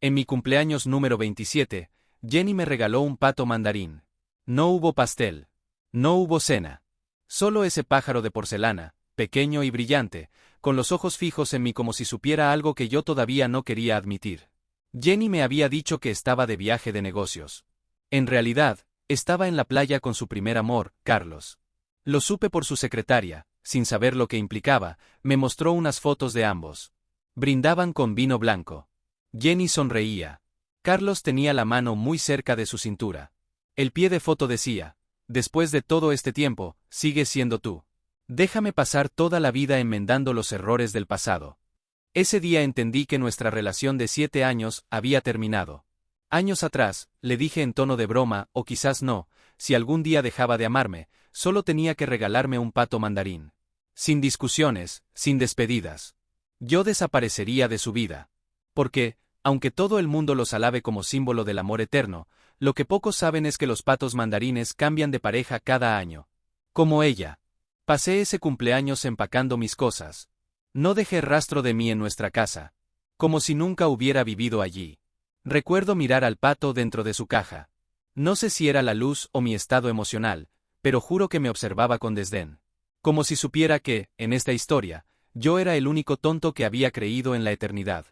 En mi cumpleaños número 27, Jenny me regaló un pato mandarín. No hubo pastel. No hubo cena. Solo ese pájaro de porcelana, pequeño y brillante, con los ojos fijos en mí como si supiera algo que yo todavía no quería admitir. Jenny me había dicho que estaba de viaje de negocios. En realidad, estaba en la playa con su primer amor, Carlos. Lo supe por su secretaria, sin saber lo que implicaba, me mostró unas fotos de ambos. Brindaban con vino blanco. Jenny sonreía. Carlos tenía la mano muy cerca de su cintura. El pie de foto decía: después de todo este tiempo, sigues siendo tú. Déjame pasar toda la vida enmendando los errores del pasado. Ese día entendí que nuestra relación de 7 años había terminado. Años atrás, le dije en tono de broma, o quizás no, si algún día dejaba de amarme, solo tenía que regalarme un pato mandarín. Sin discusiones, sin despedidas. Yo desaparecería de su vida. Porque, aunque todo el mundo los alabe como símbolo del amor eterno, lo que pocos saben es que los patos mandarines cambian de pareja cada año. Como ella. Pasé ese cumpleaños empacando mis cosas. No dejé rastro de mí en nuestra casa. Como si nunca hubiera vivido allí. Recuerdo mirar al pato dentro de su caja. No sé si era la luz o mi estado emocional, pero juro que me observaba con desdén. Como si supiera que, en esta historia, yo era el único tonto que había creído en la eternidad.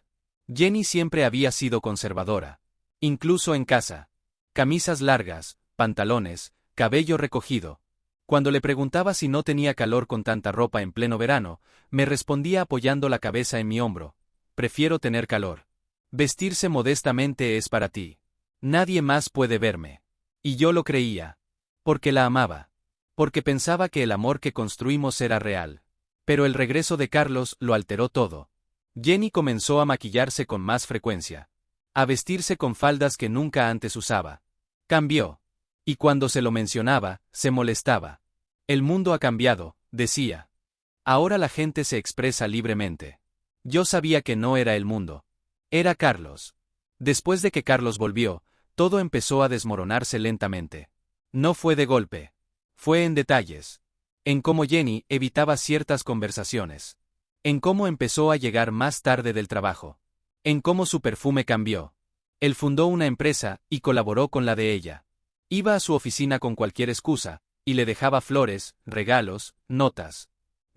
Jenny siempre había sido conservadora. Incluso en casa. Camisas largas, pantalones, cabello recogido. Cuando le preguntaba si no tenía calor con tanta ropa en pleno verano, me respondía apoyando la cabeza en mi hombro: prefiero tener calor. Vestirse modestamente es para ti. Nadie más puede verme. Y yo lo creía. Porque la amaba. Porque pensaba que el amor que construimos era real. Pero el regreso de Carlos lo alteró todo. Jenny comenzó a maquillarse con más frecuencia. A vestirse con faldas que nunca antes usaba. Cambió. Y cuando se lo mencionaba, se molestaba. El mundo ha cambiado, decía. Ahora la gente se expresa libremente. Yo sabía que no era el mundo. Era Carlos. Después de que Carlos volvió, todo empezó a desmoronarse lentamente. No fue de golpe. Fue en detalles. En cómo Jenny evitaba ciertas conversaciones. En cómo empezó a llegar más tarde del trabajo. En cómo su perfume cambió. Él fundó una empresa y colaboró con la de ella. Iba a su oficina con cualquier excusa, y le dejaba flores, regalos, notas.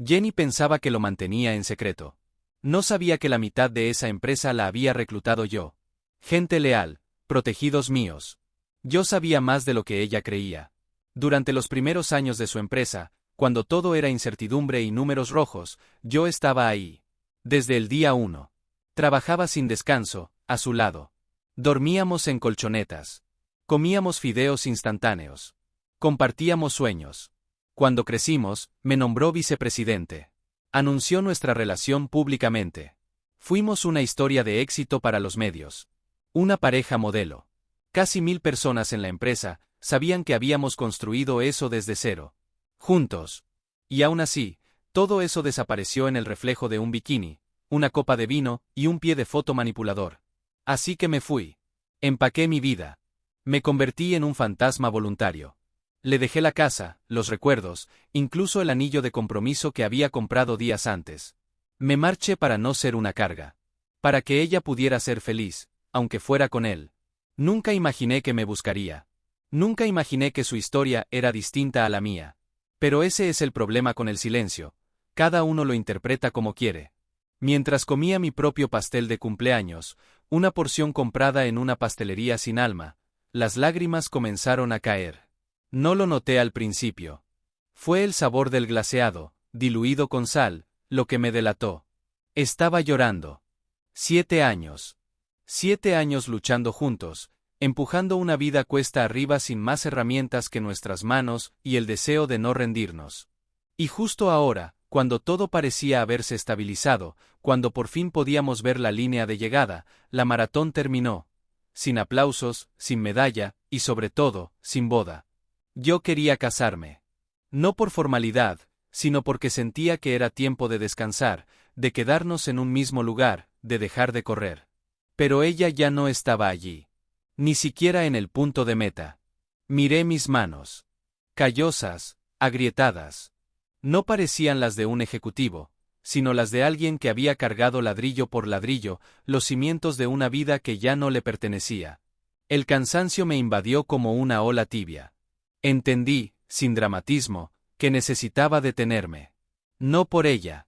Jenny pensaba que lo mantenía en secreto. No sabía que la mitad de esa empresa la había reclutado yo. Gente leal, protegidos míos. Yo sabía más de lo que ella creía. Durante los primeros años de su empresa, cuando todo era incertidumbre y números rojos, yo estaba ahí. Desde el día 1. Trabajaba sin descanso, a su lado. Dormíamos en colchonetas. Comíamos fideos instantáneos. Compartíamos sueños. Cuando crecimos, me nombró vicepresidente. Anunció nuestra relación públicamente. Fuimos una historia de éxito para los medios. Una pareja modelo. Casi 1000 personas en la empresa sabían que habíamos construido eso desde cero. Juntos. Y aún así, todo eso desapareció en el reflejo de un bikini, una copa de vino y un pie de foto manipulador. Así que me fui. Empaqué mi vida. Me convertí en un fantasma voluntario. Le dejé la casa, los recuerdos, incluso el anillo de compromiso que había comprado días antes. Me marché para no ser una carga. Para que ella pudiera ser feliz, aunque fuera con él. Nunca imaginé que me buscaría. Nunca imaginé que su historia era distinta a la mía. Pero ese es el problema con el silencio. Cada uno lo interpreta como quiere. Mientras comía mi propio pastel de cumpleaños, una porción comprada en una pastelería sin alma, las lágrimas comenzaron a caer. No lo noté al principio. Fue el sabor del glaseado, diluido con sal, lo que me delató. Estaba llorando. 7 años. 7 años luchando juntos, empujando una vida cuesta arriba sin más herramientas que nuestras manos y el deseo de no rendirnos. Y justo ahora, cuando todo parecía haberse estabilizado, cuando por fin podíamos ver la línea de llegada, la maratón terminó. Sin aplausos, sin medalla, y sobre todo, sin boda. Yo quería casarme. No por formalidad, sino porque sentía que era tiempo de descansar, de quedarnos en un mismo lugar, de dejar de correr. Pero ella ya no estaba allí. Ni siquiera en el punto de meta. Miré mis manos. Callosas, agrietadas. No parecían las de un ejecutivo, sino las de alguien que había cargado ladrillo por ladrillo los cimientos de una vida que ya no le pertenecía. El cansancio me invadió como una ola tibia. Entendí, sin dramatismo, que necesitaba detenerme. No por ella.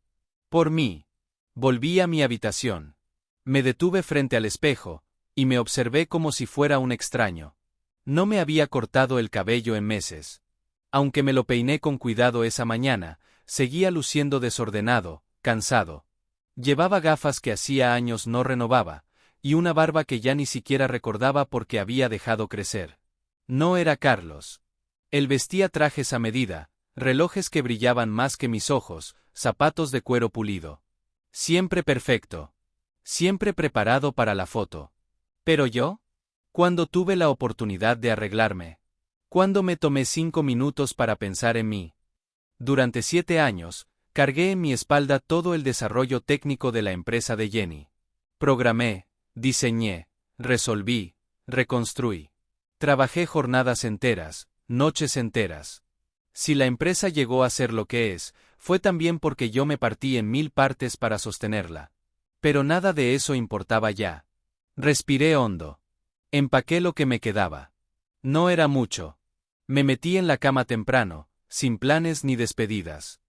Por mí. Volví a mi habitación. Me detuve frente al espejo, y me observé como si fuera un extraño. No me había cortado el cabello en meses. Aunque me lo peiné con cuidado esa mañana, seguía luciendo desordenado, cansado. Llevaba gafas que hacía años no renovaba, y una barba que ya ni siquiera recordaba porque había dejado crecer. No era Carlos. Él vestía trajes a medida, relojes que brillaban más que mis ojos, zapatos de cuero pulido. Siempre perfecto. Siempre preparado para la foto. Pero yo, ¿cuándo tuve la oportunidad de arreglarme? ¿Cuándo me tomé 5 minutos para pensar en mí? Durante 7 años, cargué en mi espalda todo el desarrollo técnico de la empresa de Jenny. Programé, diseñé, resolví, reconstruí. Trabajé jornadas enteras, noches enteras. Si la empresa llegó a ser lo que es, fue también porque yo me partí en 1000 partes para sostenerla. Pero nada de eso importaba ya. Respiré hondo. Empaqué lo que me quedaba. No era mucho. Me metí en la cama temprano, sin planes ni despedidas.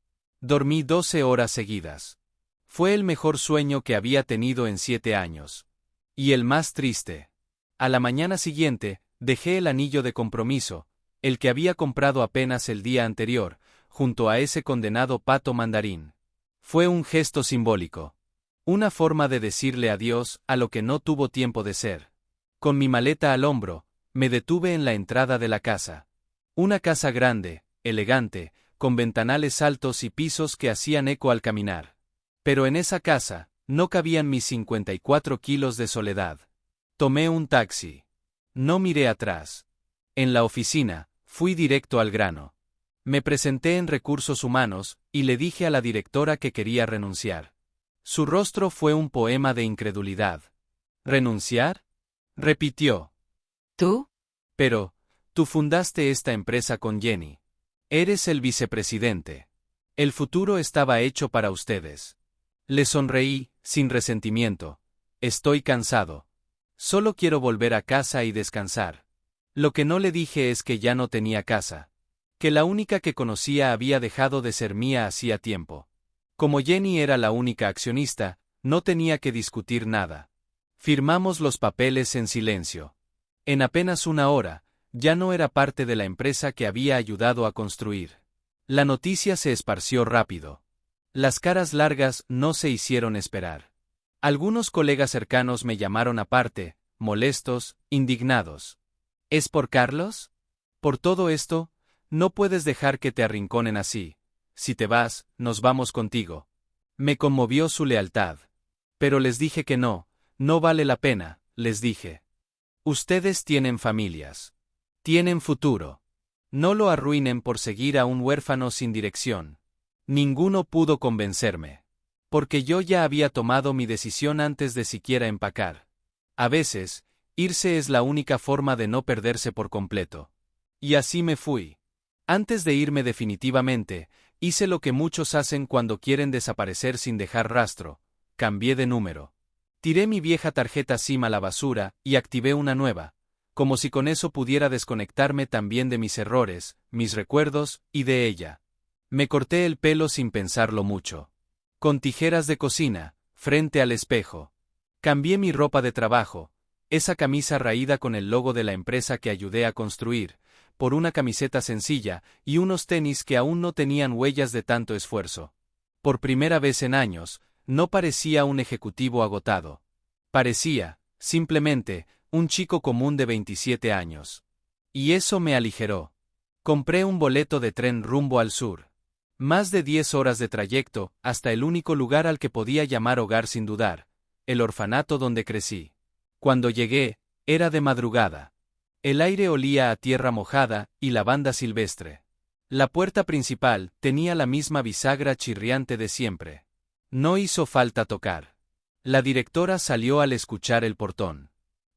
Dormí 12 horas seguidas. Fue el mejor sueño que había tenido en 7 años. Y el más triste. A la mañana siguiente, dejé el anillo de compromiso, el que había comprado apenas el día anterior, junto a ese condenado pato mandarín. Fue un gesto simbólico. Una forma de decirle adiós a lo que no tuvo tiempo de ser. Con mi maleta al hombro, me detuve en la entrada de la casa. Una casa grande, elegante, con ventanales altos y pisos que hacían eco al caminar. Pero en esa casa, no cabían mis 54 kilos de soledad. Tomé un taxi. No miré atrás. En la oficina, fui directo al grano. Me presenté en Recursos Humanos, y le dije a la directora que quería renunciar. Su rostro fue un poema de incredulidad. ¿Renunciar? Repitió. ¿Tú? Pero, tú fundaste esta empresa con Jenny. Eres el vicepresidente. El futuro estaba hecho para ustedes. Le sonreí, sin resentimiento. Estoy cansado. Solo quiero volver a casa y descansar. Lo que no le dije es que ya no tenía casa. Que la única que conocía había dejado de ser mía hacía tiempo. Como Jenny era la única accionista, no tenía que discutir nada. Firmamos los papeles en silencio. En apenas una hora, ya no era parte de la empresa que había ayudado a construir. La noticia se esparció rápido. Las caras largas no se hicieron esperar. Algunos colegas cercanos me llamaron aparte, molestos, indignados. ¿Es por Carlos? Por todo esto, no puedes dejar que te arrinconen así. Si te vas, nos vamos contigo. Me conmovió su lealtad. Pero les dije que no, no vale la pena, les dije. Ustedes tienen familias. Tienen futuro. No lo arruinen por seguir a un huérfano sin dirección. Ninguno pudo convencerme. Porque yo ya había tomado mi decisión antes de siquiera empacar. A veces, irse es la única forma de no perderse por completo. Y así me fui. Antes de irme definitivamente, hice lo que muchos hacen cuando quieren desaparecer sin dejar rastro. Cambié de número. Tiré mi vieja tarjeta SIM a la basura y activé una nueva, como si con eso pudiera desconectarme también de mis errores, mis recuerdos, y de ella. Me corté el pelo sin pensarlo mucho. Con tijeras de cocina, frente al espejo. Cambié mi ropa de trabajo, esa camisa raída con el logo de la empresa que ayudé a construir, por una camiseta sencilla y unos tenis que aún no tenían huellas de tanto esfuerzo. Por primera vez en años, no parecía un ejecutivo agotado. Parecía, simplemente, un chico común de 27 años. Y eso me aligeró. Compré un boleto de tren rumbo al sur. Más de 10 horas de trayecto, hasta el único lugar al que podía llamar hogar sin dudar, el orfanato donde crecí. Cuando llegué, era de madrugada. El aire olía a tierra mojada y lavanda silvestre. La puerta principal tenía la misma bisagra chirriante de siempre. No hizo falta tocar. La directora salió al escuchar el portón.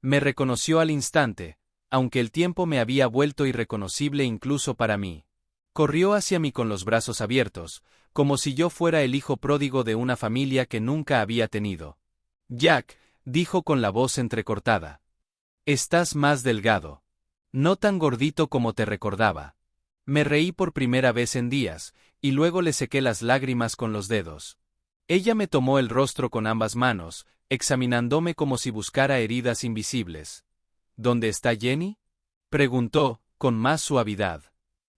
Me reconoció al instante, aunque el tiempo me había vuelto irreconocible incluso para mí. Corrió hacia mí con los brazos abiertos, como si yo fuera el hijo pródigo de una familia que nunca había tenido. Jack, dijo con la voz entrecortada. Estás más delgado. No tan gordito como te recordaba. Me reí por primera vez en días, y luego le sequé las lágrimas con los dedos. Ella me tomó el rostro con ambas manos, examinándome como si buscara heridas invisibles. ¿Dónde está Jenny?, preguntó, con más suavidad.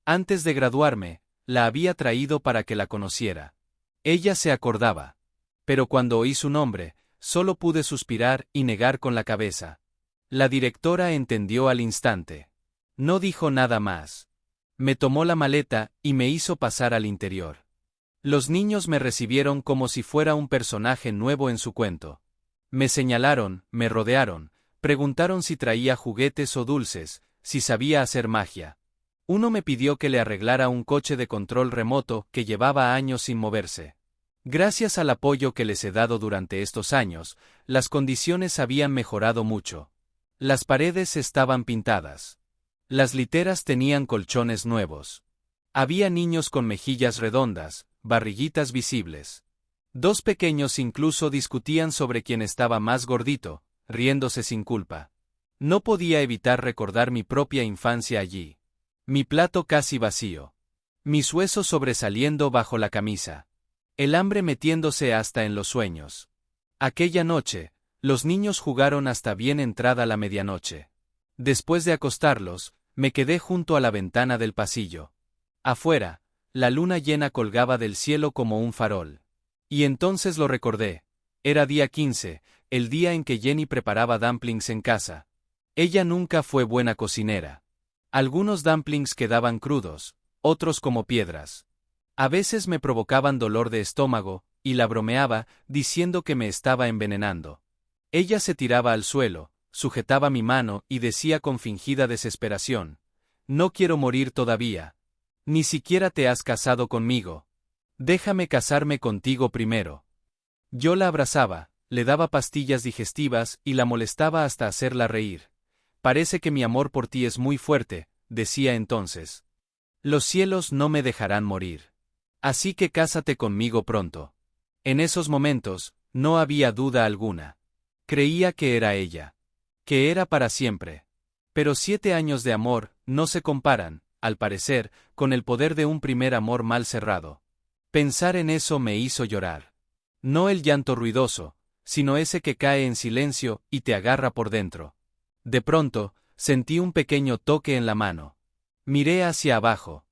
Antes de graduarme, la había traído para que la conociera. Ella se acordaba. Pero cuando oí su nombre, solo pude suspirar y negar con la cabeza. La directora entendió al instante. No dijo nada más. Me tomó la maleta y me hizo pasar al interior. Los niños me recibieron como si fuera un personaje nuevo en su cuento. Me señalaron, me rodearon, preguntaron si traía juguetes o dulces, si sabía hacer magia. Uno me pidió que le arreglara un coche de control remoto que llevaba años sin moverse. Gracias al apoyo que les he dado durante estos años, las condiciones habían mejorado mucho. Las paredes estaban pintadas. Las literas tenían colchones nuevos. Había niños con mejillas redondas, barriguitas visibles. Dos pequeños incluso discutían sobre quién estaba más gordito, riéndose sin culpa. No podía evitar recordar mi propia infancia allí. Mi plato casi vacío. Mis huesos sobresaliendo bajo la camisa. El hambre metiéndose hasta en los sueños. Aquella noche, los niños jugaron hasta bien entrada la medianoche. Después de acostarlos, me quedé junto a la ventana del pasillo. Afuera, la luna llena colgaba del cielo como un farol. Y entonces lo recordé. Era día 15, el día en que Jenny preparaba dumplings en casa. Ella nunca fue buena cocinera. Algunos dumplings quedaban crudos, otros como piedras. A veces me provocaban dolor de estómago, y la bromeaba, diciendo que me estaba envenenando. Ella se tiraba al suelo, sujetaba mi mano y decía con fingida desesperación: «No quiero morir todavía. Ni siquiera te has casado conmigo. Déjame casarme contigo primero». Yo la abrazaba, le daba pastillas digestivas y la molestaba hasta hacerla reír. «Parece que mi amor por ti es muy fuerte», decía entonces. «Los cielos no me dejarán morir. Así que cásate conmigo pronto». En esos momentos, no había duda alguna. Creía que era ella. Que era para siempre. Pero 7 años de amor no se comparan, al parecer, con el poder de un primer amor mal cerrado. Pensar en eso me hizo llorar. No el llanto ruidoso, sino ese que cae en silencio y te agarra por dentro. De pronto, sentí un pequeño toque en la mano. Miré hacia abajo.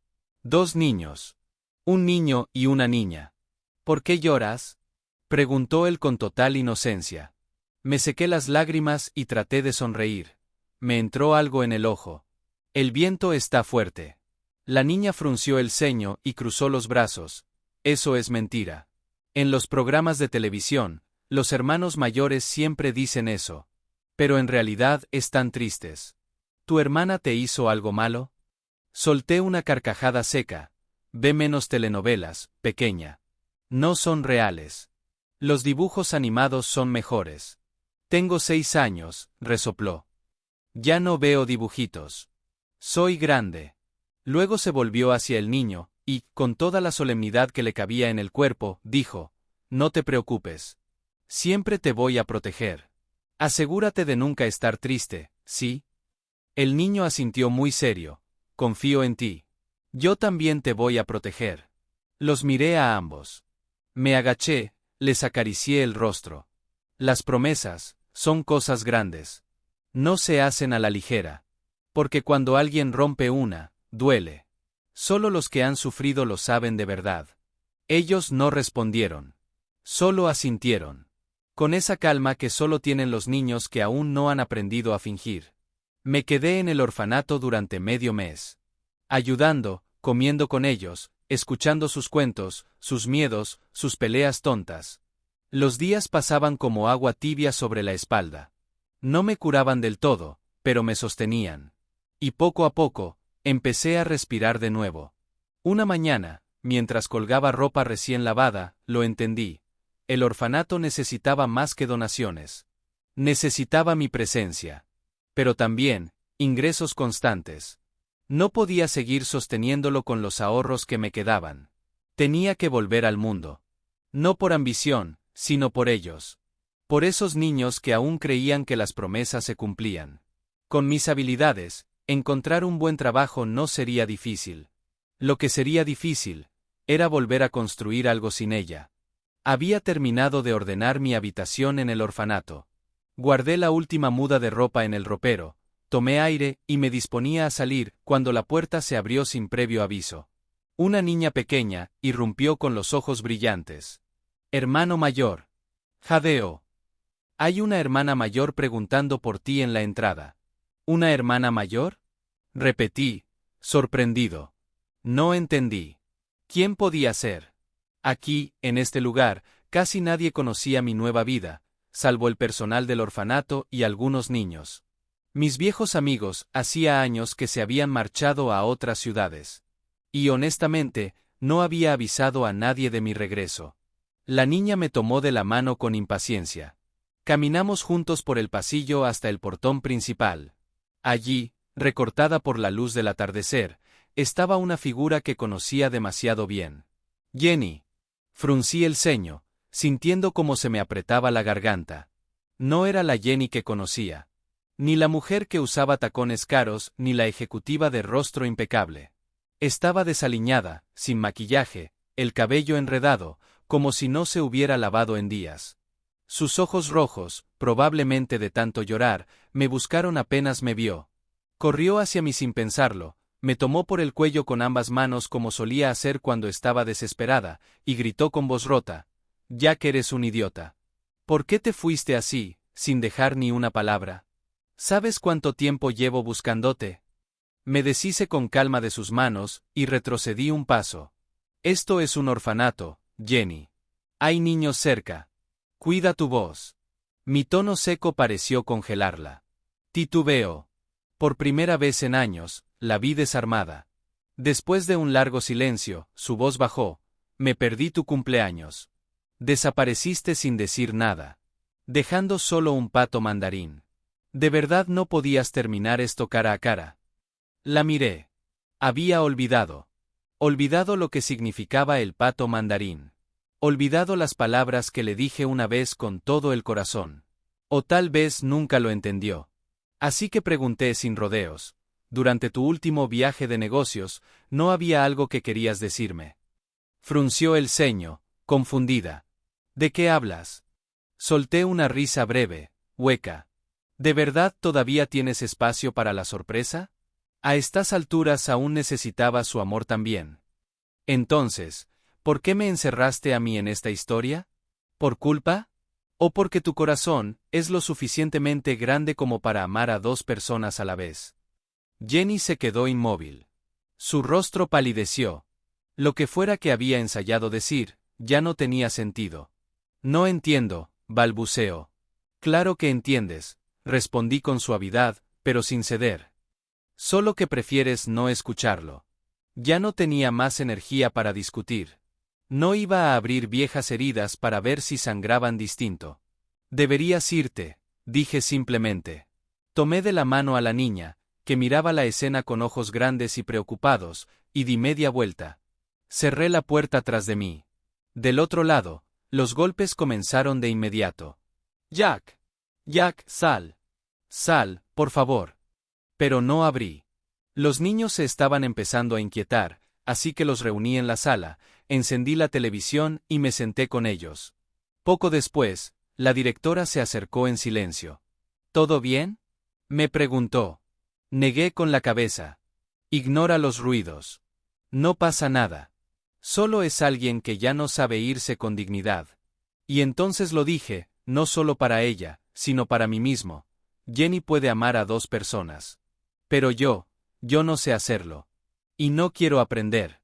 2 niños. Un niño y una niña. «¿Por qué lloras?», preguntó él con total inocencia. Me sequé las lágrimas y traté de sonreír. Me entró algo en el ojo. «El viento está fuerte». La niña frunció el ceño y cruzó los brazos. «Eso es mentira. En los programas de televisión, los hermanos mayores siempre dicen eso. Pero en realidad están tristes». «¿Tu hermana te hizo algo malo?». Solté una carcajada seca. «Ve menos telenovelas, pequeña. No son reales. Los dibujos animados son mejores». «Tengo 6 años», resopló. «Ya no veo dibujitos. Soy grande». Luego se volvió hacia el niño, y, con toda la solemnidad que le cabía en el cuerpo, dijo: «No te preocupes. Siempre te voy a proteger. Asegúrate de nunca estar triste, ¿sí?». El niño asintió muy serio. «Confío en ti. Yo también te voy a proteger». Los miré a ambos. Me agaché, les acaricié el rostro. Las promesas son cosas grandes. No se hacen a la ligera. Porque cuando alguien rompe una, duele. Solo los que han sufrido lo saben de verdad. Ellos no respondieron. Solo asintieron. Con esa calma que solo tienen los niños que aún no han aprendido a fingir. Me quedé en el orfanato durante medio mes. Ayudando, comiendo con ellos, escuchando sus cuentos, sus miedos, sus peleas tontas. Los días pasaban como agua tibia sobre la espalda. No me curaban del todo, pero me sostenían. Y poco a poco, empecé a respirar de nuevo. Una mañana, mientras colgaba ropa recién lavada, lo entendí. El orfanato necesitaba más que donaciones. Necesitaba mi presencia. Pero también, ingresos constantes. No podía seguir sosteniéndolo con los ahorros que me quedaban. Tenía que volver al mundo. No por ambición, sino por ellos. Por esos niños que aún creían que las promesas se cumplían. Con mis habilidades, encontrar un buen trabajo no sería difícil. Lo que sería difícil, era volver a construir algo sin ella. Había terminado de ordenar mi habitación en el orfanato. Guardé la última muda de ropa en el ropero, tomé aire y me disponía a salir cuando la puerta se abrió sin previo aviso. Una niña pequeña irrumpió con los ojos brillantes. Hermano mayor. Jadeó. Hay una hermana mayor preguntando por ti en la entrada. ¿Una hermana mayor? Repetí, sorprendido. No entendí. ¿Quién podía ser? Aquí, en este lugar, casi nadie conocía mi nueva vida, salvo el personal del orfanato y algunos niños. Mis viejos amigos hacía años que se habían marchado a otras ciudades. Y honestamente, no había avisado a nadie de mi regreso. La niña me tomó de la mano con impaciencia. Caminamos juntos por el pasillo hasta el portón principal. Allí, recortada por la luz del atardecer, estaba una figura que conocía demasiado bien. Jenny. Fruncí el ceño, sintiendo cómo se me apretaba la garganta. No era la Jenny que conocía. Ni la mujer que usaba tacones caros, ni la ejecutiva de rostro impecable. Estaba desaliñada, sin maquillaje, el cabello enredado, como si no se hubiera lavado en días. Sus ojos rojos, probablemente de tanto llorar, me buscaron apenas me vio. Corrió hacia mí sin pensarlo, me tomó por el cuello con ambas manos como solía hacer cuando estaba desesperada, y gritó con voz rota: «Jack, eres un idiota. ¿Por qué te fuiste así, sin dejar ni una palabra? ¿Sabes cuánto tiempo llevo buscándote?» Me deshice con calma de sus manos, y retrocedí un paso. «Esto es un orfanato, Jenny. Hay niños cerca. Cuida tu voz». Mi tono seco pareció congelarla. Titubeó. Por primera vez en años, la vi desarmada. Después de un largo silencio, su voz bajó: «Me perdí tu cumpleaños. Desapareciste sin decir nada. Dejando solo un pato mandarín. ¿De verdad no podías terminar esto cara a cara?» La miré. Había olvidado. Olvidado lo que significaba el pato mandarín. Olvidado las palabras que le dije una vez con todo el corazón. O tal vez nunca lo entendió. Así que pregunté sin rodeos: «Durante tu último viaje de negocios, ¿no había algo que querías decirme?» Frunció el ceño, confundida. «¿De qué hablas?» Solté una risa breve, hueca. ¿De verdad todavía tienes espacio para la sorpresa? A estas alturas aún necesitaba su amor también. Entonces, ¿por qué me encerraste a mí en esta historia? ¿Por culpa? ¿O porque tu corazón es lo suficientemente grande como para amar a dos personas a la vez? Jenny se quedó inmóvil. Su rostro palideció. Lo que fuera que había ensayado decir, ya no tenía sentido. «No entiendo», balbuceó. «Claro que entiendes», respondí con suavidad, pero sin ceder. «Solo que prefieres no escucharlo». Ya no tenía más energía para discutir. No iba a abrir viejas heridas para ver si sangraban distinto. «Deberías irte», dije simplemente. Tomé de la mano a la niña, que miraba la escena con ojos grandes y preocupados, y di media vuelta. Cerré la puerta tras de mí. Del otro lado, los golpes comenzaron de inmediato. «Jack. Jack, sal. Sal, por favor». Pero no abrí. Los niños se estaban empezando a inquietar, así que los reuní en la sala, encendí la televisión y me senté con ellos. Poco después, la directora se acercó en silencio. «¿Todo bien?», me preguntó. Negué con la cabeza. «Ignora los ruidos. No pasa nada. Solo es alguien que ya no sabe irse con dignidad». Y entonces lo dije, no solo para ella, sino para mí mismo. Jenny puede amar a dos personas. Pero yo no sé hacerlo. Y no quiero aprender.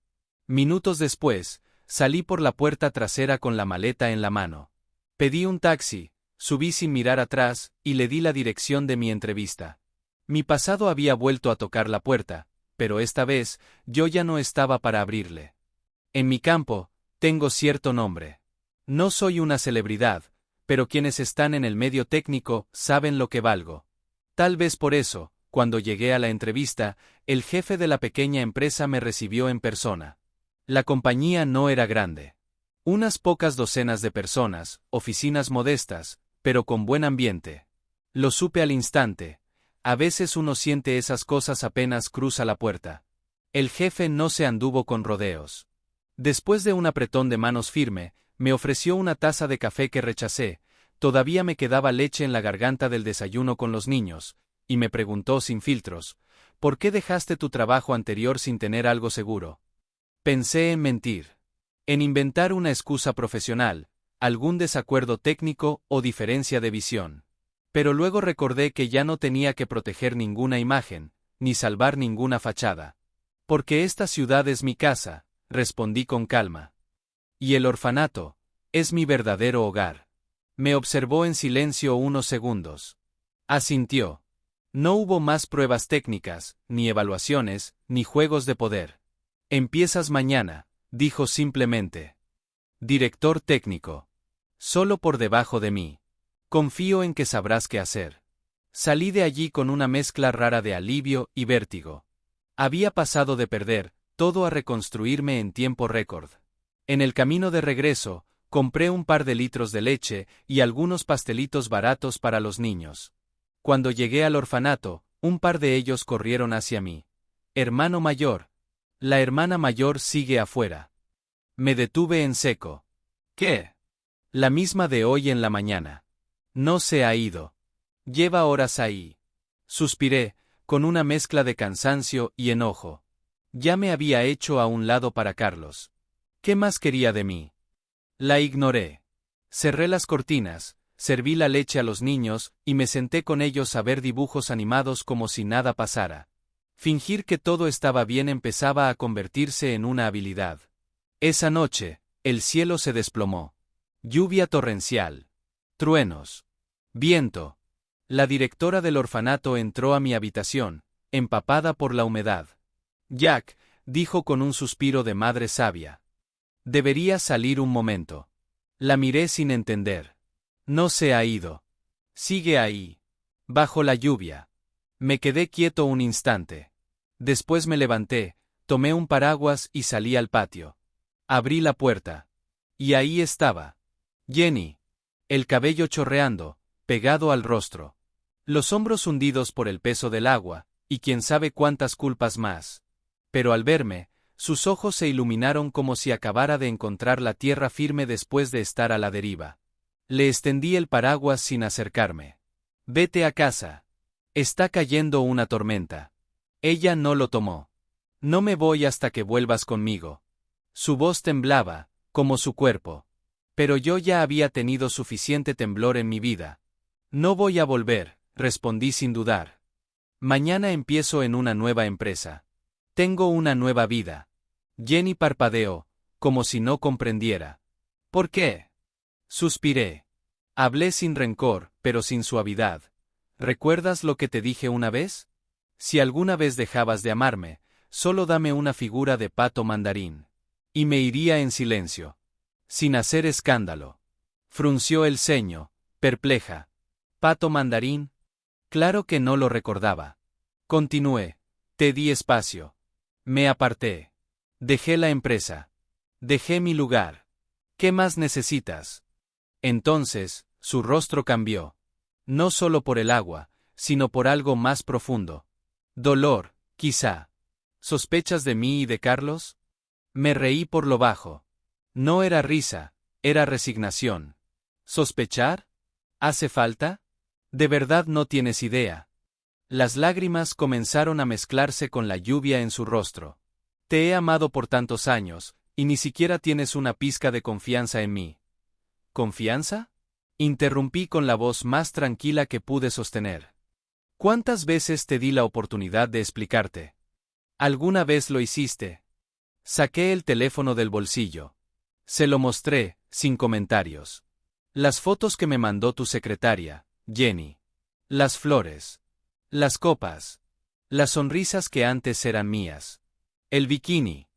Minutos después, salí por la puerta trasera con la maleta en la mano. Pedí un taxi, subí sin mirar atrás, y le di la dirección de mi entrevista. Mi pasado había vuelto a tocar la puerta, pero esta vez, yo ya no estaba para abrirle. En mi campo, tengo cierto nombre. No soy una celebridad, pero quienes están en el medio técnico saben lo que valgo. Tal vez por eso, cuando llegué a la entrevista, el jefe de la pequeña empresa me recibió en persona. La compañía no era grande. Unas pocas docenas de personas, oficinas modestas, pero con buen ambiente. Lo supe al instante. A veces uno siente esas cosas apenas cruza la puerta. El jefe no se anduvo con rodeos. Después de un apretón de manos firme, me ofreció una taza de café que rechacé. Todavía me quedaba leche en la garganta del desayuno con los niños, y me preguntó sin filtros, ¿por qué dejaste tu trabajo anterior sin tener algo seguro? Pensé en mentir. En inventar una excusa profesional, algún desacuerdo técnico o diferencia de visión. Pero luego recordé que ya no tenía que proteger ninguna imagen, ni salvar ninguna fachada. Porque esta ciudad es mi casa, respondí con calma. Y el orfanato es mi verdadero hogar. Me observó en silencio unos segundos. Asintió. No hubo más pruebas técnicas, ni evaluaciones, ni juegos de poder. Empiezas mañana, dijo simplemente. Director técnico. Solo por debajo de mí. Confío en que sabrás qué hacer. Salí de allí con una mezcla rara de alivio y vértigo. Había pasado de perder todo a reconstruirme en tiempo récord. En el camino de regreso, compré un par de litros de leche y algunos pastelitos baratos para los niños. Cuando llegué al orfanato, un par de ellos corrieron hacia mí. Hermano mayor. La hermana mayor sigue afuera. Me detuve en seco. ¿Qué? La misma de hoy en la mañana. No se ha ido. Lleva horas ahí. Suspiré, con una mezcla de cansancio y enojo. Ya me había hecho a un lado para Carlos. ¿Qué más quería de mí? La ignoré. Cerré las cortinas, serví la leche a los niños y me senté con ellos a ver dibujos animados como si nada pasara. Fingir que todo estaba bien empezaba a convertirse en una habilidad. Esa noche, el cielo se desplomó. Lluvia torrencial. Truenos. Viento. La directora del orfanato entró a mi habitación, empapada por la humedad. Jack, dijo con un suspiro de madre sabia. Deberías salir un momento. La miré sin entender. No se ha ido. Sigue ahí. Bajo la lluvia. Me quedé quieto un instante. Después me levanté, tomé un paraguas y salí al patio. Abrí la puerta. Y ahí estaba. Jenny. El cabello chorreando, pegado al rostro. Los hombros hundidos por el peso del agua, y quién sabe cuántas culpas más. Pero al verme, sus ojos se iluminaron como si acabara de encontrar la tierra firme después de estar a la deriva. Le extendí el paraguas sin acercarme. Vete a casa. Está cayendo una tormenta. Ella no lo tomó. No me voy hasta que vuelvas conmigo. Su voz temblaba, como su cuerpo. Pero yo ya había tenido suficiente temblor en mi vida. No voy a volver, respondí sin dudar. Mañana empiezo en una nueva empresa. Tengo una nueva vida. Jenny parpadeó, como si no comprendiera. ¿Por qué? Suspiré. Hablé sin rencor, pero sin suavidad. ¿Recuerdas lo que te dije una vez? Si alguna vez dejabas de amarme, solo dame una figura de pato mandarín. Y me iría en silencio. Sin hacer escándalo. Frunció el ceño, perpleja. ¿Pato mandarín? Claro que no lo recordaba. Continué. Te di espacio. Me aparté. Dejé la empresa. Dejé mi lugar. ¿Qué más necesitas? Entonces, su rostro cambió. No solo por el agua, sino por algo más profundo. Dolor, quizá. ¿Sospechas de mí y de Carlos? Me reí por lo bajo. No era risa, era resignación. ¿Sospechar? ¿Hace falta? De verdad no tienes idea. Las lágrimas comenzaron a mezclarse con la lluvia en su rostro. Te he amado por tantos años, y ni siquiera tienes una pizca de confianza en mí. ¿Confianza? Interrumpí con la voz más tranquila que pude sostener. ¿Cuántas veces te di la oportunidad de explicarte? ¿Alguna vez lo hiciste? Saqué el teléfono del bolsillo. Se lo mostré, sin comentarios. Las fotos que me mandó tu secretaria, Jenny. Las flores. Las copas. Las sonrisas que antes eran mías. El bikini.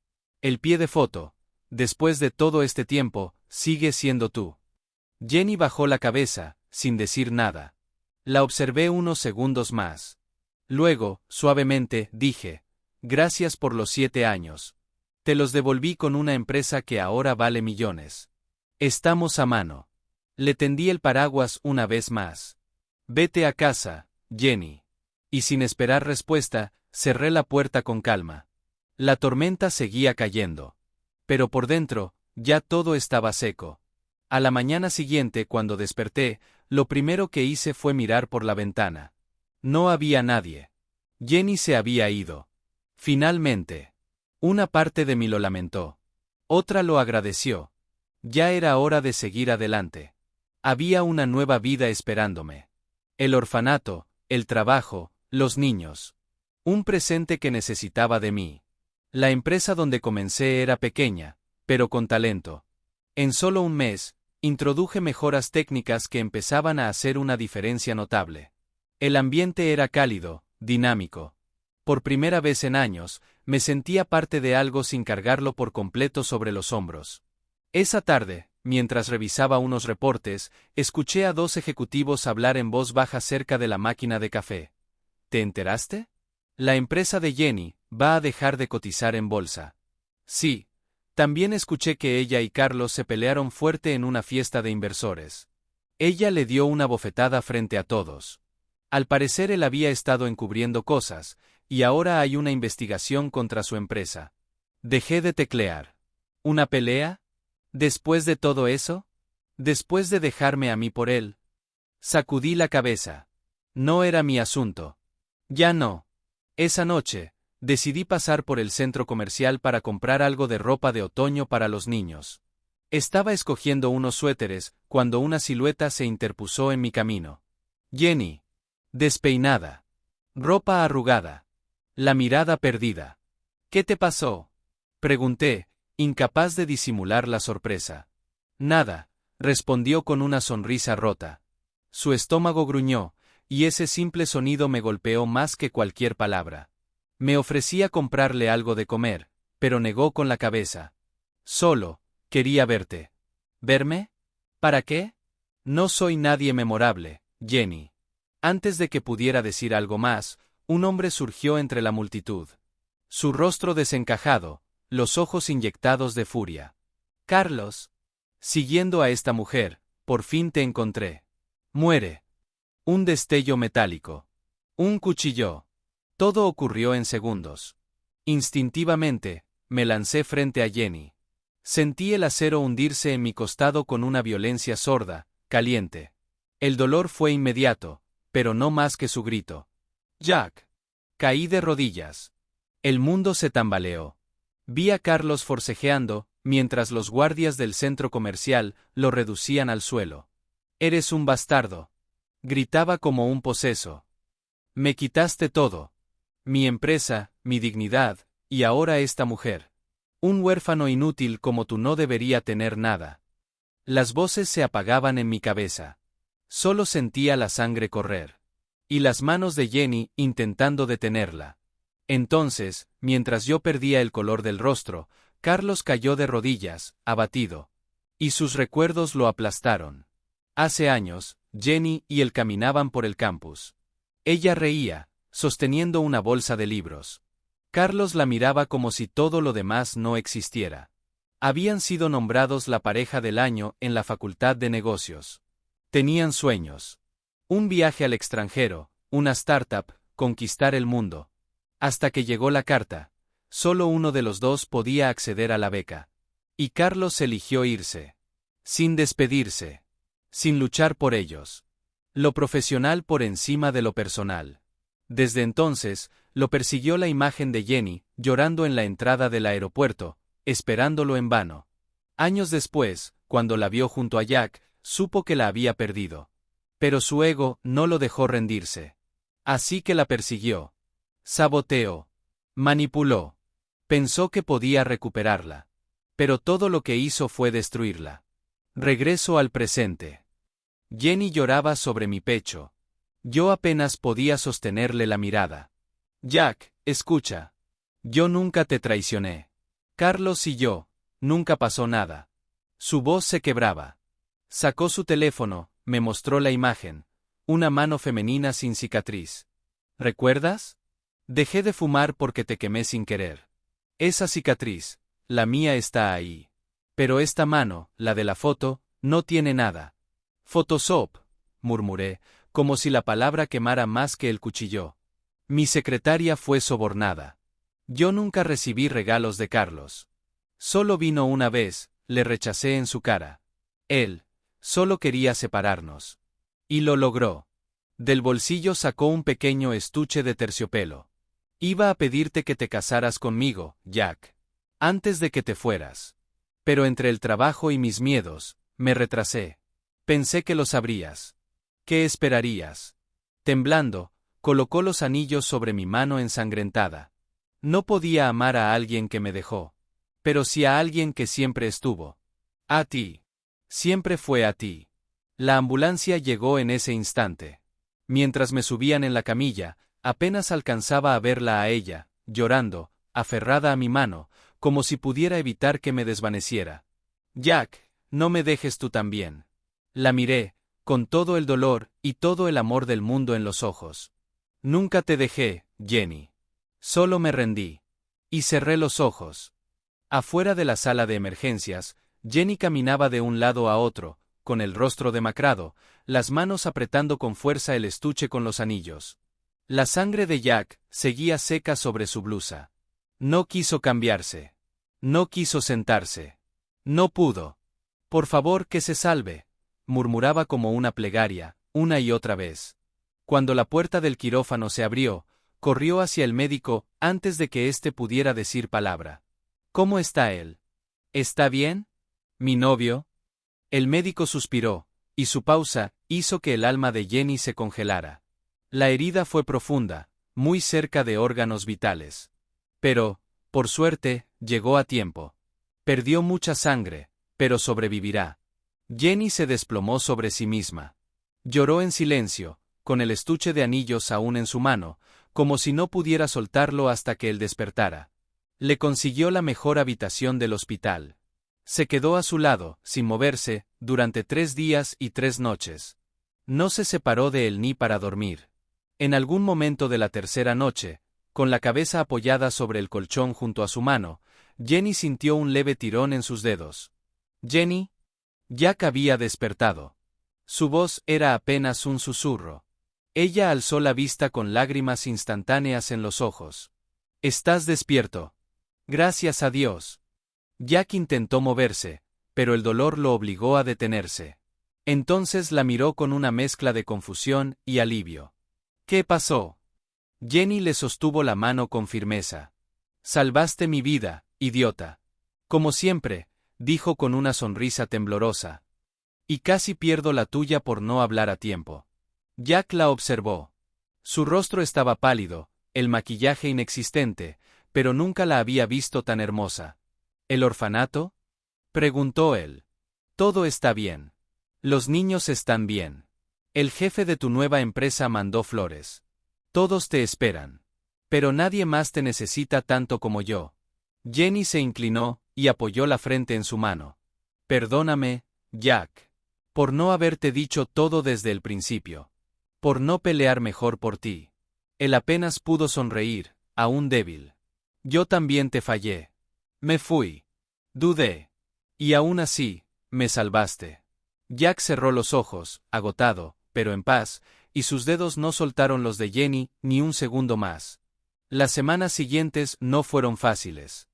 El pie de foto. Después de todo este tiempo, sigue siendo tú. Jenny bajó la cabeza, sin decir nada. La observé unos segundos más. Luego, suavemente, dije, gracias por los 7 años. Te los devolví con una empresa que ahora vale millones. Estamos a mano. Le tendí el paraguas una vez más. Vete a casa, Jenny. Y sin esperar respuesta, cerré la puerta con calma. La tormenta seguía cayendo. Pero por dentro, ya todo estaba seco. A la mañana siguiente, cuando desperté, lo primero que hice fue mirar por la ventana. No había nadie. Jenny se había ido. Finalmente. Una parte de mí lo lamentó. Otra lo agradeció. Ya era hora de seguir adelante. Había una nueva vida esperándome. El orfanato, el trabajo, los niños. Un presente que necesitaba de mí. La empresa donde comencé era pequeña, pero con talento. En solo un mes, introduje mejoras técnicas que empezaban a hacer una diferencia notable. El ambiente era cálido, dinámico. Por primera vez en años, me sentía parte de algo sin cargarlo por completo sobre los hombros. Esa tarde, mientras revisaba unos reportes, escuché a 2 ejecutivos hablar en voz baja cerca de la máquina de café. ¿Te enteraste? La empresa de Jenny va a dejar de cotizar en bolsa. Sí. También escuché que ella y Carlos se pelearon fuerte en una fiesta de inversores. Ella le dio una bofetada frente a todos. Al parecer él había estado encubriendo cosas, y ahora hay una investigación contra su empresa. Dejé de teclear. ¿Una pelea? ¿Después de todo eso? ¿Después de dejarme a mí por él? Sacudí la cabeza. No era mi asunto. Ya no. Esa noche, decidí pasar por el centro comercial para comprar algo de ropa de otoño para los niños. Estaba escogiendo unos suéteres, cuando una silueta se interpuso en mi camino. Jenny. Despeinada. Ropa arrugada. La mirada perdida. ¿Qué te pasó? Pregunté, incapaz de disimular la sorpresa. Nada, respondió con una sonrisa rota. Su estómago gruñó, y ese simple sonido me golpeó más que cualquier palabra. Me ofrecía comprarle algo de comer, pero negó con la cabeza. Solo, quería verte. ¿Verme? ¿Para qué? No soy nadie memorable, Jenny. Antes de que pudiera decir algo más, un hombre surgió entre la multitud. Su rostro desencajado, los ojos inyectados de furia. Carlos. Siguiendo a esta mujer, por fin te encontré. Muere. Un destello metálico. Un cuchillo. Todo ocurrió en segundos. Instintivamente, me lancé frente a Jenny. Sentí el acero hundirse en mi costado con una violencia sorda, caliente. El dolor fue inmediato, pero no más que su grito. Jack. Caí de rodillas. El mundo se tambaleó. Vi a Carlos forcejeando, mientras los guardias del centro comercial lo reducían al suelo. Eres un bastardo. Gritaba como un poseso. Me quitaste todo. Mi empresa, mi dignidad, y ahora esta mujer. Un huérfano inútil como tú no debería tener nada. Las voces se apagaban en mi cabeza. Solo sentía la sangre correr. Y las manos de Jenny intentando detenerla. Entonces, mientras yo perdía el color del rostro, Carlos cayó de rodillas, abatido. Y sus recuerdos lo aplastaron. Hace años, Jenny y él caminaban por el campus. Ella reía, sosteniendo una bolsa de libros. Carlos la miraba como si todo lo demás no existiera. Habían sido nombrados la pareja del año en la Facultad de Negocios. Tenían sueños. Un viaje al extranjero, una startup, conquistar el mundo. Hasta que llegó la carta. Solo uno de los dos podía acceder a la beca. Y Carlos eligió irse. Sin despedirse. Sin luchar por ellos. Lo profesional por encima de lo personal. Desde entonces, lo persiguió la imagen de Jenny, llorando en la entrada del aeropuerto, esperándolo en vano. Años después, cuando la vio junto a Jack, supo que la había perdido. Pero su ego no lo dejó rendirse. Así que la persiguió. Saboteó. Manipuló. Pensó que podía recuperarla. Pero todo lo que hizo fue destruirla. Regreso al presente. Jenny lloraba sobre mi pecho. Yo apenas podía sostenerle la mirada. Jack, escucha. Yo nunca te traicioné. Carlos y yo, nunca pasó nada. Su voz se quebraba. Sacó su teléfono, me mostró la imagen. Una mano femenina sin cicatriz. ¿Recuerdas? Dejé de fumar porque te quemé sin querer. Esa cicatriz, la mía está ahí. Pero esta mano, la de la foto, no tiene nada. Photoshop, murmuré, como si la palabra quemara más que el cuchillo. Mi secretaria fue sobornada. Yo nunca recibí regalos de Carlos. Solo vino una vez, le rechacé en su cara. Él, solo quería separarnos. Y lo logró. Del bolsillo sacó un pequeño estuche de terciopelo. Iba a pedirte que te casaras conmigo, Jack. Antes de que te fueras. Pero entre el trabajo y mis miedos, me retrasé. Pensé que lo sabrías. ¿Qué esperarías? Temblando, colocó los anillos sobre mi mano ensangrentada. No podía amar a alguien que me dejó. Pero sí a alguien que siempre estuvo. A ti. Siempre fue a ti. La ambulancia llegó en ese instante. Mientras me subían en la camilla, apenas alcanzaba a verla a ella, llorando, aferrada a mi mano, como si pudiera evitar que me desvaneciera. Jack, no me dejes tú también. La miré, con todo el dolor y todo el amor del mundo en los ojos. Nunca te dejé, Jenny. Solo me rendí. Y cerré los ojos. Afuera de la sala de emergencias, Jenny caminaba de un lado a otro, con el rostro demacrado, las manos apretando con fuerza el estuche con los anillos. La sangre de Jack seguía seca sobre su blusa. No quiso cambiarse. No quiso sentarse. No pudo. Por favor, que se salve, murmuraba como una plegaria, una y otra vez. Cuando la puerta del quirófano se abrió, corrió hacia el médico antes de que éste pudiera decir palabra. ¿Cómo está él? ¿Está bien? ¿Mi novio? El médico suspiró, y su pausa hizo que el alma de Jenny se congelara. La herida fue profunda, muy cerca de órganos vitales. Pero, por suerte, llegó a tiempo. Perdió mucha sangre, pero sobrevivirá. Jenny se desplomó sobre sí misma. Lloró en silencio, con el estuche de anillos aún en su mano, como si no pudiera soltarlo hasta que él despertara. Le consiguió la mejor habitación del hospital. Se quedó a su lado, sin moverse, durante 3 días y 3 noches. No se separó de él ni para dormir. En algún momento de la tercera noche, con la cabeza apoyada sobre el colchón junto a su mano, Jenny sintió un leve tirón en sus dedos. «Jenny». Jack había despertado. Su voz era apenas un susurro. Ella alzó la vista con lágrimas instantáneas en los ojos. «¿Estás despierto?» «Gracias a Dios». Jack intentó moverse, pero el dolor lo obligó a detenerse. Entonces la miró con una mezcla de confusión y alivio. «¿Qué pasó?» Jenny le sostuvo la mano con firmeza. «Salvaste mi vida, idiota». «Como siempre», dijo con una sonrisa temblorosa. «Y casi pierdo la tuya por no hablar a tiempo». Jack la observó. Su rostro estaba pálido, el maquillaje inexistente, pero nunca la había visto tan hermosa. ¿El orfanato?, preguntó él. «Todo está bien. Los niños están bien. El jefe de tu nueva empresa mandó flores. Todos te esperan. Pero nadie más te necesita tanto como yo». Jenny se inclinó y apoyó la frente en su mano. «Perdóname, Jack. Por no haberte dicho todo desde el principio. Por no pelear mejor por ti». Él apenas pudo sonreír, aún débil. «Yo también te fallé. Me fui. Dudé. Y aún así, me salvaste». Jack cerró los ojos, agotado, pero en paz, y sus dedos no soltaron los de Jenny ni un segundo más. Las semanas siguientes no fueron fáciles.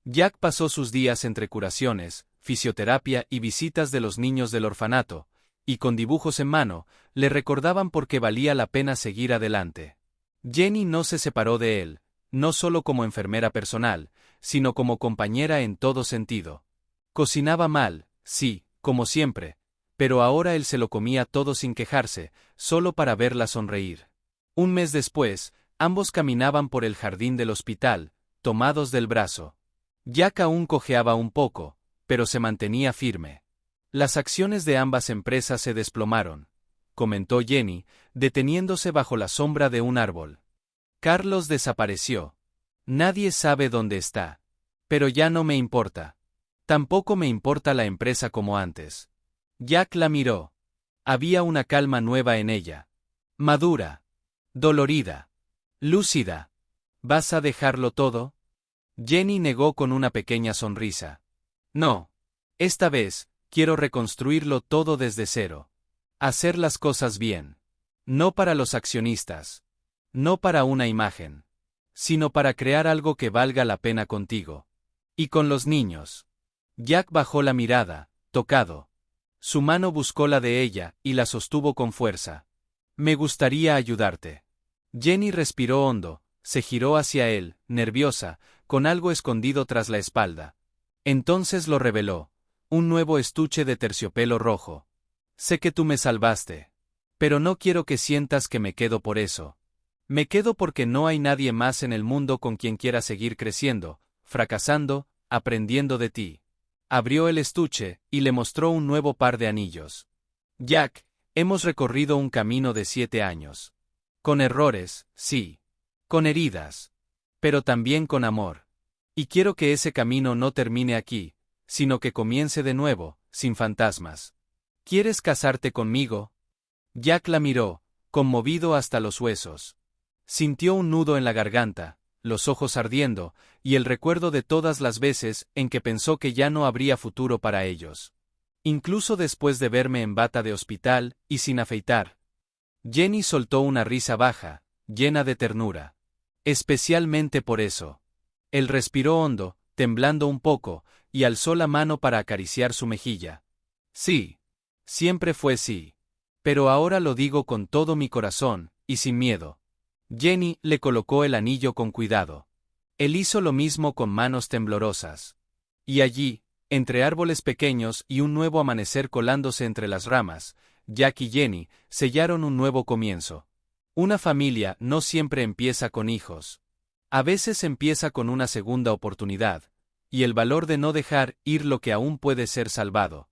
Jack pasó sus días entre curaciones, fisioterapia y visitas de los niños del orfanato, y con dibujos en mano, le recordaban por qué valía la pena seguir adelante. Jenny no se separó de él, no solo como enfermera personal, sino como compañera en todo sentido. Cocinaba mal, sí, como siempre, pero ahora él se lo comía todo sin quejarse, solo para verla sonreír. Un mes después, ambos caminaban por el jardín del hospital, tomados del brazo. Jack aún cojeaba un poco, pero se mantenía firme. «Las acciones de ambas empresas se desplomaron», comentó Jenny, deteniéndose bajo la sombra de un árbol. «Carlos desapareció. Nadie sabe dónde está. Pero ya no me importa. Tampoco me importa la empresa como antes». Jack la miró. Había una calma nueva en ella. Madura. Dolorida. Lúcida. «¿Vas a dejarlo todo?». Jenny negó con una pequeña sonrisa. No. Esta vez, quiero reconstruirlo todo desde cero. Hacer las cosas bien. No para los accionistas. No para una imagen. Sino para crear algo que valga la pena contigo. Y con los niños. Jack bajó la mirada, tocado. Su mano buscó la de ella, y la sostuvo con fuerza. Me gustaría ayudarte. Jenny respiró hondo, se giró hacia él, nerviosa, con algo escondido tras la espalda. Entonces lo reveló. Un nuevo estuche de terciopelo rojo. Sé que tú me salvaste. Pero no quiero que sientas que me quedo por eso. Me quedo porque no hay nadie más en el mundo con quien quiera seguir creciendo, fracasando, aprendiendo de ti. Abrió el estuche, y le mostró un nuevo par de anillos. Jack, hemos recorrido un camino de 7 años. Con errores, sí. Con heridas. Pero también con amor. Y quiero que ese camino no termine aquí, sino que comience de nuevo, sin fantasmas. ¿Quieres casarte conmigo? Jack la miró, conmovido hasta los huesos. Sintió un nudo en la garganta, los ojos ardiendo, y el recuerdo de todas las veces en que pensó que ya no habría futuro para ellos. Incluso después de verme en bata de hospital, y sin afeitar. Jenny soltó una risa baja, llena de ternura. Especialmente por eso. Él respiró hondo, temblando un poco, y alzó la mano para acariciar su mejilla. Sí. Siempre fue sí. Pero ahora lo digo con todo mi corazón, y sin miedo. Jenny le colocó el anillo con cuidado. Él hizo lo mismo con manos temblorosas. Y allí, entre árboles pequeños y un nuevo amanecer colándose entre las ramas, Jack y Jenny sellaron un nuevo comienzo. Una familia no siempre empieza con hijos. A veces empieza con una segunda oportunidad, y el valor de no dejar ir lo que aún puede ser salvado.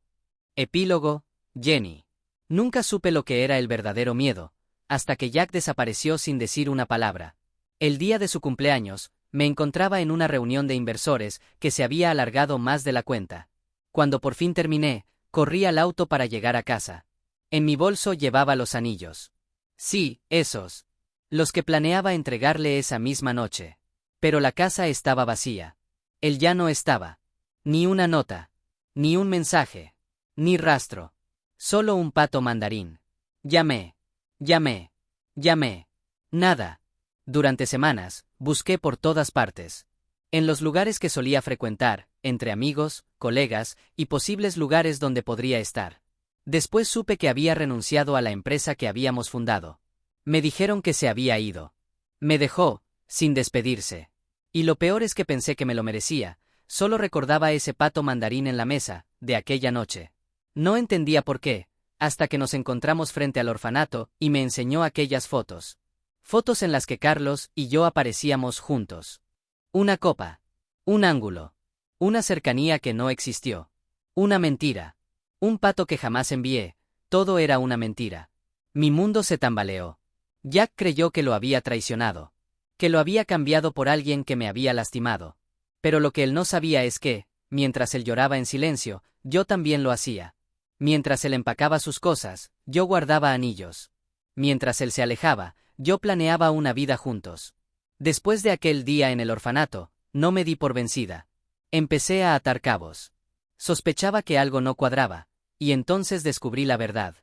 Epílogo, Jenny. Nunca supe lo que era el verdadero miedo, hasta que Jack desapareció sin decir una palabra. El día de su cumpleaños, me encontraba en una reunión de inversores que se había alargado más de la cuenta. Cuando por fin terminé, corrí al auto para llegar a casa. En mi bolso llevaba los anillos. Sí, esos. Los que planeaba entregarle esa misma noche. Pero la casa estaba vacía. Él ya no estaba. Ni una nota. Ni un mensaje. Ni rastro. Solo un pato mandarín. Llamé. Nada. Durante semanas, busqué por todas partes. En los lugares que solía frecuentar, entre amigos, colegas y posibles lugares donde podría estar. Después supe que había renunciado a la empresa que habíamos fundado. Me dijeron que se había ido. Me dejó, sin despedirse. Y lo peor es que pensé que me lo merecía, solo recordaba ese pato mandarín en la mesa, de aquella noche. No entendía por qué, hasta que nos encontramos frente al orfanato y me enseñó aquellas fotos. Fotos en las que Carlos y yo aparecíamos juntos. Una copa. Un ángulo. Una cercanía que no existió. Una mentira. Un pato que jamás envié. Todo era una mentira. Mi mundo se tambaleó. Jack creyó que lo había traicionado. Que lo había cambiado por alguien que me había lastimado. Pero lo que él no sabía es que, mientras él lloraba en silencio, yo también lo hacía. Mientras él empacaba sus cosas, yo guardaba anillos. Mientras él se alejaba, yo planeaba una vida juntos. Después de aquel día en el orfanato, no me di por vencida. Empecé a atar cabos. Sospechaba que algo no cuadraba, y entonces descubrí la verdad.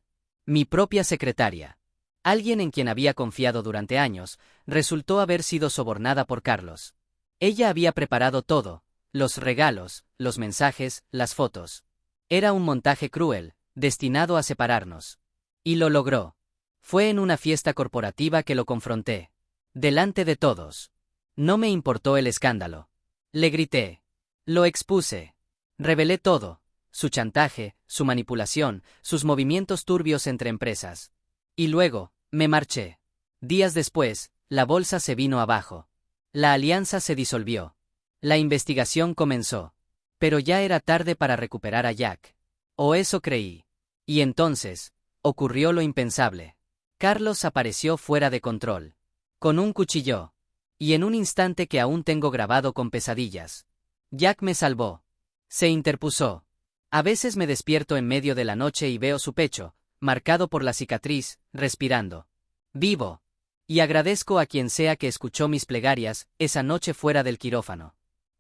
Mi propia secretaria. Alguien en quien había confiado durante años, resultó haber sido sobornada por Carlos. Ella había preparado todo, los regalos, los mensajes, las fotos. Era un montaje cruel, destinado a separarnos. Y lo logró. Fue en una fiesta corporativa que lo confronté. Delante de todos. No me importó el escándalo. Le grité. Lo expuse. Revelé todo. Su chantaje, su manipulación, sus movimientos turbios entre empresas. Y luego, me marché. Días después, la bolsa se vino abajo. La alianza se disolvió. La investigación comenzó. Pero ya era tarde para recuperar a Jack. O eso creí. Y entonces, ocurrió lo impensable. Carlos apareció fuera de control. Con un cuchillo. Y en un instante que aún tengo grabado con pesadillas. Jack me salvó. Se interpuso. A veces me despierto en medio de la noche y veo su pecho, marcado por la cicatriz, respirando. Vivo. Y agradezco a quien sea que escuchó mis plegarias esa noche fuera del quirófano.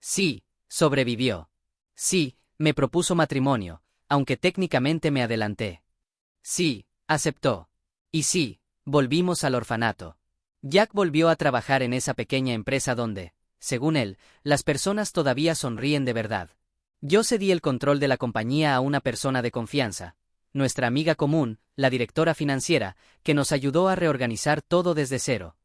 Sí, sobrevivió. Sí, me propuso matrimonio, aunque técnicamente me adelanté. Sí, aceptó. Y sí, volvimos al orfanato. Jack volvió a trabajar en esa pequeña empresa donde, según él, las personas todavía sonríen de verdad. Yo cedí el control de la compañía a una persona de confianza, nuestra amiga común, la directora financiera, que nos ayudó a reorganizar todo desde cero.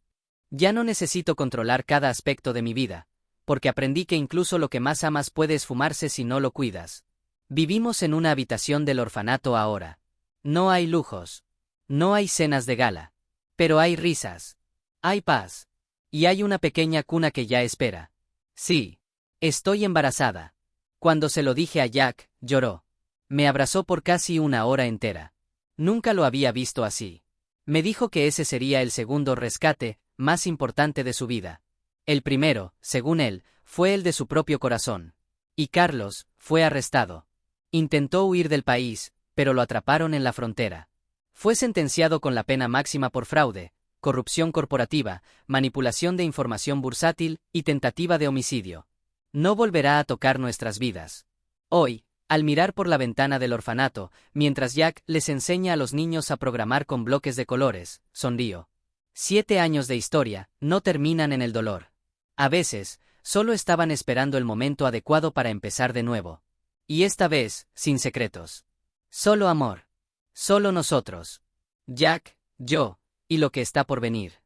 Ya no necesito controlar cada aspecto de mi vida, porque aprendí que incluso lo que más amas puede esfumarse si no lo cuidas. Vivimos en una habitación del orfanato ahora. No hay lujos. No hay cenas de gala. Pero hay risas. Hay paz. Y hay una pequeña cuna que ya espera. Sí. Estoy embarazada. Cuando se lo dije a Jack, lloró. Me abrazó por casi una hora entera. Nunca lo había visto así. Me dijo que ese sería el segundo rescate más importante de su vida. El primero, según él, fue el de su propio corazón. Y Carlos fue arrestado. Intentó huir del país, pero lo atraparon en la frontera. Fue sentenciado con la pena máxima por fraude, corrupción corporativa, manipulación de información bursátil y tentativa de homicidio. No volverá a tocar nuestras vidas. Hoy, al mirar por la ventana del orfanato, mientras Jack les enseña a los niños a programar con bloques de colores, sonrío. 7 años de historia no terminan en el dolor. A veces, solo estaban esperando el momento adecuado para empezar de nuevo. Y esta vez, sin secretos. Solo amor. Solo nosotros. Jack, yo, y lo que está por venir.